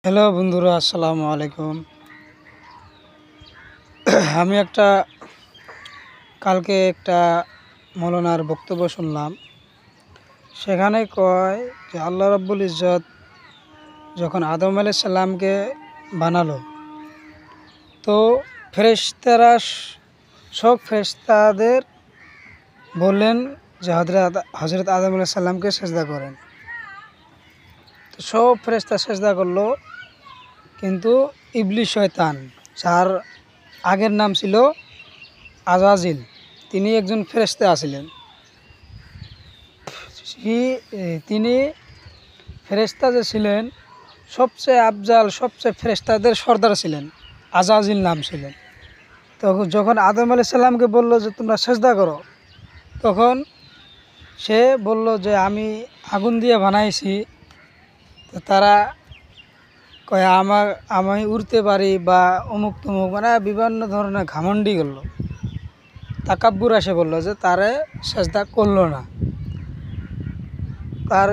Hello বন্ধুরা, আসসালামু আলাইকুম। আমি কালকে একটা মৌলানার বক্তব্য শুনলাম। সেখানে কয় যে আল্লাহ রাব্বুল ইজ্জত যখন আদম আলাইহিস সালামকে বানালো, তো ফেরেশতারা সব ফেরেশতাদের বললেন যে হযরত আদম আলাইহিস সালামকে সেজদা করেন। তো সব ফেরেশতা সেজদা করলো, কিন্তু ইবলিস শয়তান, যার আগের নাম ছিল আজাজিল, তিনি একজন ফেরেশতা আছিলেন। তিনি ফেরেশতা যে ছিলেন, সবচেয়ে আফজাল, সবচেয়ে ফেরেশতাদের সর্দার ছিলেন, আজাজিল নাম ছিলেন। তখন যখন আদম আলাইহিস সালামকে বলল যে তোমরা সেজদা করো, তখন সে বলল যে আমি আগুন দিয়ে বানাইছি। তো তারা কয় আমি উড়তে পারি বা অমুক তমুক, মানে বিভিন্ন ধরনের ঘামন্ডি করলো, তাকাব্বুর এসে বললো যে তারে সেজদা করলো না। তার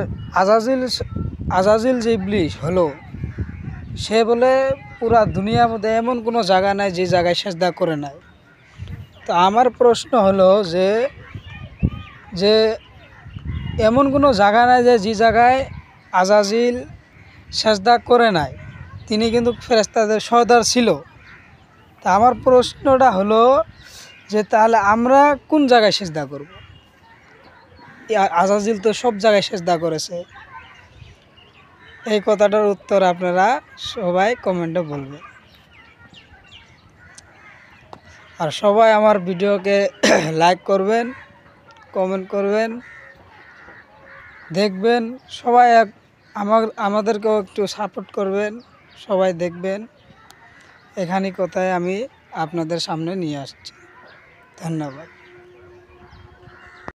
আজাজিল যে ইবলিস হলো, সে বলে পুরা দুনিয়ার মধ্যে এমন কোনো জায়গা নাই যে জায়গায় সেজদা করে নাই। তো আমার প্রশ্ন হলো যে যে এমন কোনো জায়গা নাই যে জায়গায় আজাজিল সেজদা করে নাই। তিনি কিন্তু ফেরেশতাদের সর্দার ছিল। তা আমার প্রশ্নটা হলো যে তাহলে আমরা কোন জায়গায় সেজদা করব? আজাজিল তো সব জায়গায় সেজদা করেছে। এই কথাটার উত্তর আপনারা সবাই কমেন্টে বলবেন। আর সবাই আমার ভিডিওকে লাইক করবেন, কমেন্ট করবেন, দেখবেন। সবাই আমাদেরকেও একটু সাপোর্ট করবেন, সবাই দেখবেন। এখানে কথায় আমি আপনাদের সামনে নিয়ে আসছি। ধন্যবাদ।